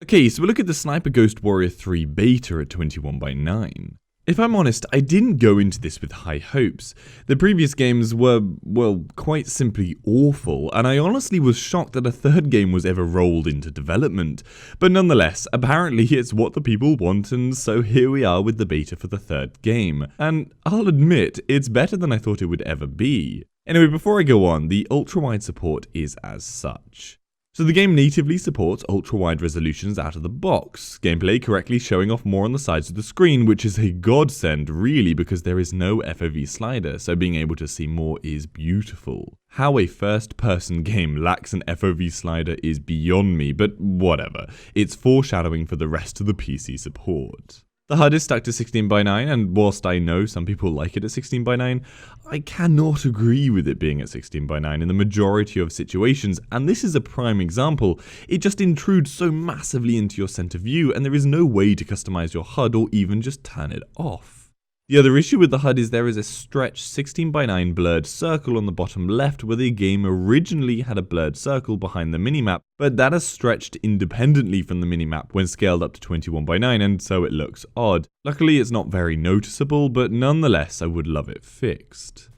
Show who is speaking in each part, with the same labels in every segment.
Speaker 1: Okay, so we look at the Sniper Ghost Warrior 3 beta at 21:9. If I'm honest, I didn't go into this with high hopes. The previous games were, well, quite simply awful, and I honestly was shocked that a third game was ever rolled into development. But nonetheless, apparently it's what the people want, and so here we are with the beta for the third game. And I'll admit, it's better than I thought it would ever be. Anyway, before I go on, the ultra-wide support is as such. So the game natively supports ultra-wide resolutions out of the box, gameplay correctly showing off more on the sides of the screen, which is a godsend really because there is no FOV slider, so being able to see more is beautiful. How a first-person game lacks an FOV slider is beyond me, but whatever, it's foreshadowing for the rest of the PC support. The HUD is stuck to 16:9, and whilst I know some people like it at 16:9, I cannot agree with it being at 16:9 in the majority of situations, and this is a prime example. It just intrudes so massively into your center view, and there is no way to customize your HUD or even just turn it off. The other issue with the HUD is there is a stretched 16:9 blurred circle on the bottom left where the game originally had a blurred circle behind the minimap, but that has stretched independently from the minimap when scaled up to 21:9, and so it looks odd. Luckily it's not very noticeable, but nonetheless I would love it fixed.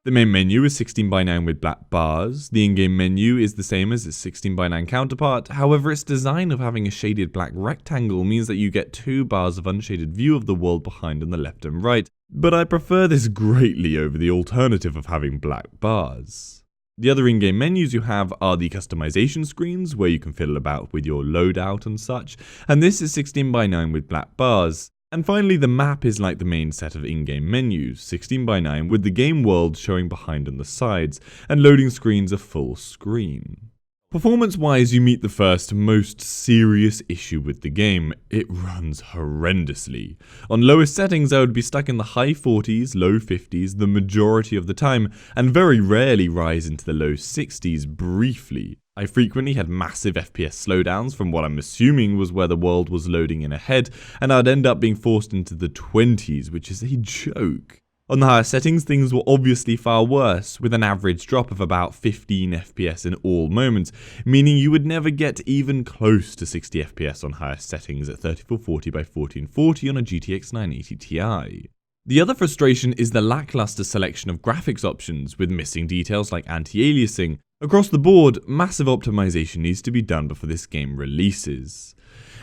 Speaker 1: The main menu is 16:9 with black bars. The in-game menu is the same as its 16:9 counterpart, however its design of having a shaded black rectangle means that you get 2 bars of unshaded view of the world behind on the left and right, but I prefer this greatly over the alternative of having black bars. The other in-game menus you have are the customization screens, where you can fiddle about with your loadout and such, and this is 16:9 with black bars. And finally, the map is like the main set of in-game menus, 16:9 with the game world showing behind on the sides, and loading screens are full screen. Performance-wise, you meet the first most serious issue with the game. It runs horrendously. On lowest settings, I would be stuck in the high 40s, low 50s the majority of the time, and very rarely rise into the low 60s briefly. I frequently had massive FPS slowdowns from what I'm assuming was where the world was loading in ahead, and I'd end up being forced into the 20s, which is a joke. On the higher settings, things were obviously far worse, with an average drop of about 15 FPS in all moments, meaning you would never get even close to 60 FPS on higher settings at 3440 by 1440 on a GTX 980 Ti. The other frustration is the lackluster selection of graphics options, with missing details like anti-aliasing. Across the board, massive optimization needs to be done before this game releases.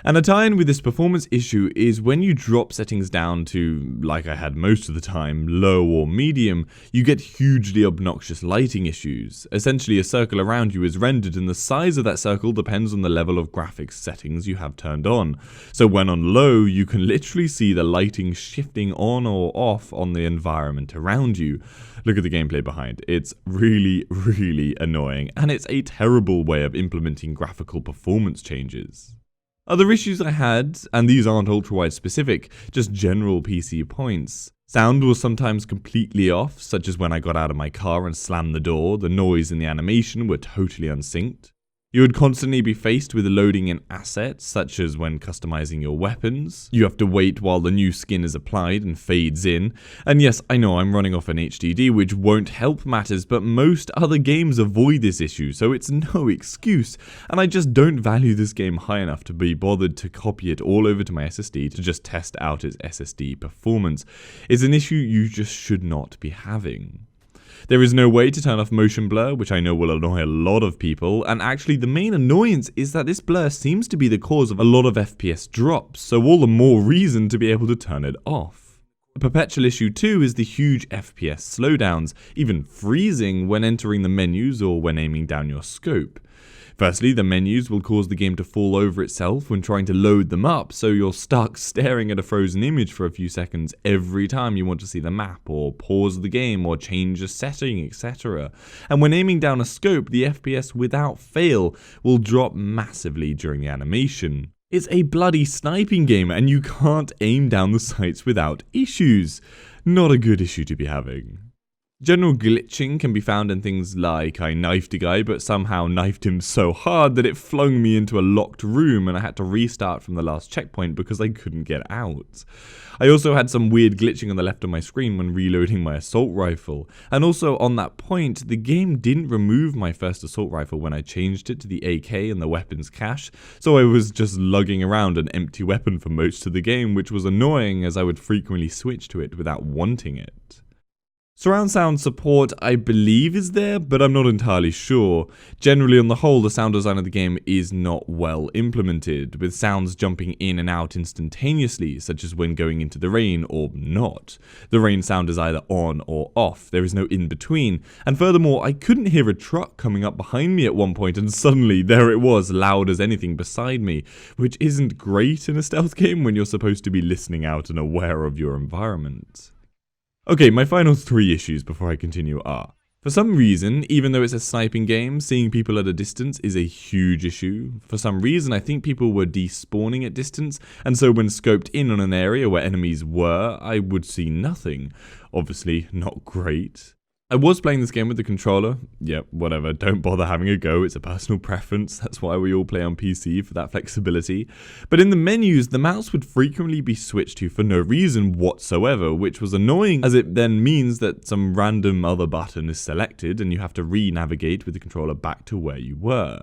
Speaker 1: And a tie-in with this performance issue is when you drop settings down to, like I had most of the time, low or medium, you get hugely obnoxious lighting issues. Essentially, a circle around you is rendered and the size of that circle depends on the level of graphics settings you have turned on. So when on low, you can literally see the lighting shifting on or off on the environment around you. Look at the gameplay behind. It's really, really annoying, and it's a terrible way of implementing graphical performance changes. Other issues I had, and these aren't ultra-wide specific, just general PC points. Sound was sometimes completely off, such as when I got out of my car and slammed the door, the noise and the animation were totally unsynced. You would constantly be faced with loading in assets, such as when customizing your weapons. You have to wait while the new skin is applied and fades in. And yes, I know I'm running off an HDD, which won't help matters, but most other games avoid this issue, so it's no excuse. And I just don't value this game high enough to be bothered to copy it all over to my SSD to just test out its SSD performance. It's an issue you just should not be having. There is no way to turn off motion blur, which I know will annoy a lot of people, and actually the main annoyance is that this blur seems to be the cause of a lot of FPS drops, so all the more reason to be able to turn it off. A perpetual issue too is the huge FPS slowdowns, even freezing when entering the menus or when aiming down your scope. Firstly, the menus will cause the game to fall over itself when trying to load them up, so you're stuck staring at a frozen image for a few seconds every time you want to see the map, or pause the game, or change a setting, etc. And when aiming down a scope, the FPS without fail will drop massively during the animation. It's a bloody sniping game, and you can't aim down the sights without issues. Not a good issue to be having. General glitching can be found in things like I knifed a guy but somehow knifed him so hard that it flung me into a locked room and I had to restart from the last checkpoint because I couldn't get out. I also had some weird glitching on the left of my screen when reloading my assault rifle, and also on that point, the game didn't remove my first assault rifle when I changed it to the AK in the weapons cache, so I was just lugging around an empty weapon for most of the game, which was annoying as I would frequently switch to it without wanting it. Surround sound support I believe is there, but I'm not entirely sure. Generally on the whole, the sound design of the game is not well implemented, with sounds jumping in and out instantaneously, such as when going into the rain or not. The rain sound is either on or off, there is no in between, and furthermore I couldn't hear a truck coming up behind me at one point and suddenly there it was, loud as anything beside me, which isn't great in a stealth game when you're supposed to be listening out and aware of your environment. Okay, my final 3 issues before I continue are: for some reason, even though it's a sniping game, seeing people at a distance is a huge issue. For some reason, I think people were despawning at distance, and so when scoped in on an area where enemies were, I would see nothing. Obviously, not great. I was playing this game with the controller. Yep, whatever, don't bother having a go, it's a personal preference, that's why we all play on PC, for that flexibility. But in the menus, the mouse would frequently be switched to for no reason whatsoever, which was annoying as it then means that some random other button is selected and you have to re-navigate with the controller back to where you were.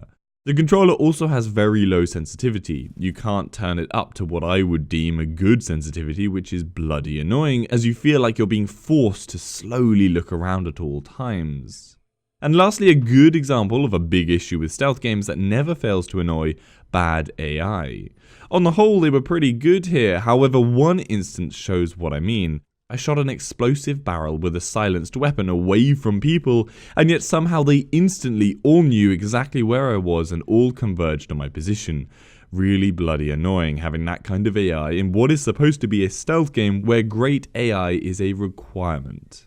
Speaker 1: The controller also has very low sensitivity. You can't turn it up to what I would deem a good sensitivity, which is bloody annoying, as you feel like you're being forced to slowly look around at all times. And lastly, a good example of a big issue with stealth games that never fails to annoy: bad AI. On the whole, they were pretty good here, however one instance shows what I mean. I shot an explosive barrel with a silenced weapon away from people, and yet somehow they instantly all knew exactly where I was and all converged on my position. Really bloody annoying having that kind of AI in what is supposed to be a stealth game where great AI is a requirement.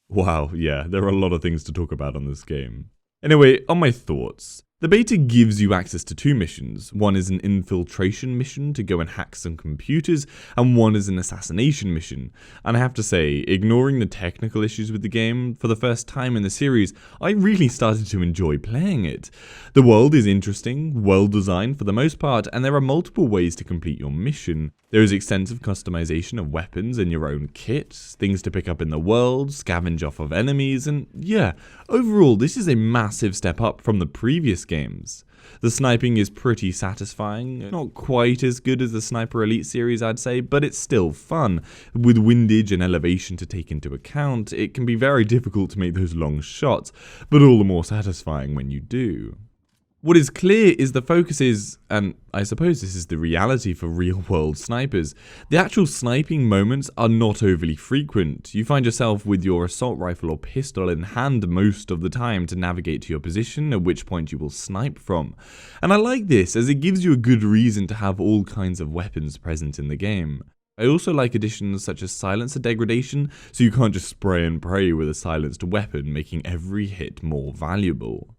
Speaker 1: Wow, yeah, there are a lot of things to talk about on this game. Anyway, on my thoughts. The beta gives you access to 2 missions. One is an infiltration mission to go and hack some computers, and one is an assassination mission. And I have to say, ignoring the technical issues with the game, for the first time in the series, I really started to enjoy playing it. The world is interesting, well designed for the most part, and there are multiple ways to complete your mission. There is extensive customization of weapons in your own kit, things to pick up in the world, scavenge off of enemies, and yeah, overall this is a massive step up from the previous games. The sniping is pretty satisfying, not quite as good as the Sniper Elite series I'd say, but it's still fun. With windage and elevation to take into account, it can be very difficult to make those long shots, but all the more satisfying when you do. What is clear is the focus is, and I suppose this is the reality for real-world snipers, the actual sniping moments are not overly frequent. You find yourself with your assault rifle or pistol in hand most of the time to navigate to your position, at which point you will snipe from. And I like this, as it gives you a good reason to have all kinds of weapons present in the game. I also like additions such as silencer degradation, so you can't just spray and pray with a silenced weapon, making every hit more valuable.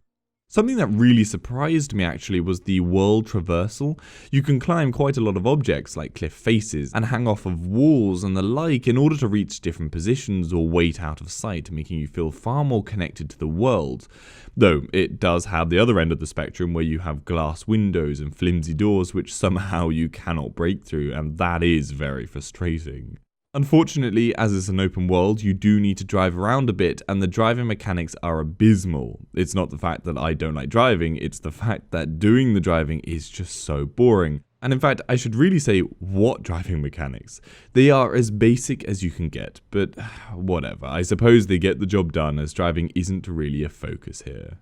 Speaker 1: Something that really surprised me actually was the world traversal. You can climb quite a lot of objects like cliff faces and hang off of walls and the like in order to reach different positions or wait out of sight, making you feel far more connected to the world. Though it does have the other end of the spectrum where you have glass windows and flimsy doors which somehow you cannot break through, and that is very frustrating. Unfortunately, as it's an open world, you do need to drive around a bit, and the driving mechanics are abysmal. It's not the fact that I don't like driving, it's the fact that doing the driving is just so boring. And in fact, I should really say, what driving mechanics? They are as basic as you can get, but whatever. I suppose they get the job done, as driving isn't really a focus here.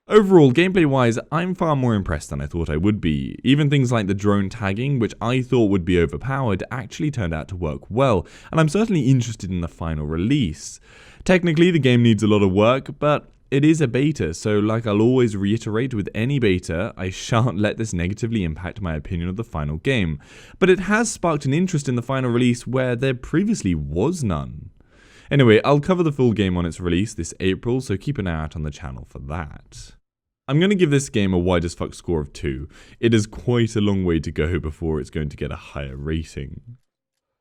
Speaker 1: Overall, gameplay-wise, I'm far more impressed than I thought I would be. Even things like the drone tagging, which I thought would be overpowered, actually turned out to work well, and I'm certainly interested in the final release. Technically, the game needs a lot of work, but it is a beta, so like I'll always reiterate with any beta, I shan't let this negatively impact my opinion of the final game. But it has sparked an interest in the final release where there previously was none. Anyway, I'll cover the full game on its release this April, so keep an eye out on the channel for that. I'm going to give this game a WideAsFcuk score of 2. It is quite a long way to go before it's going to get a higher rating.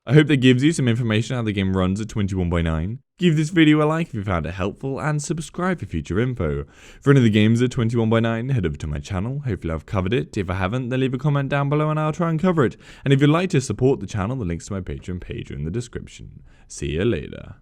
Speaker 1: I hope that gives you some information how the game runs at 21:9. Give this video a like if you found it helpful, and subscribe for future info. For any of the games at 21x9, head over to my channel. Hopefully I've covered it. If I haven't, then leave a comment down below and I'll try and cover it. And if you'd like to support the channel, the links to my Patreon page are in the description. See you later.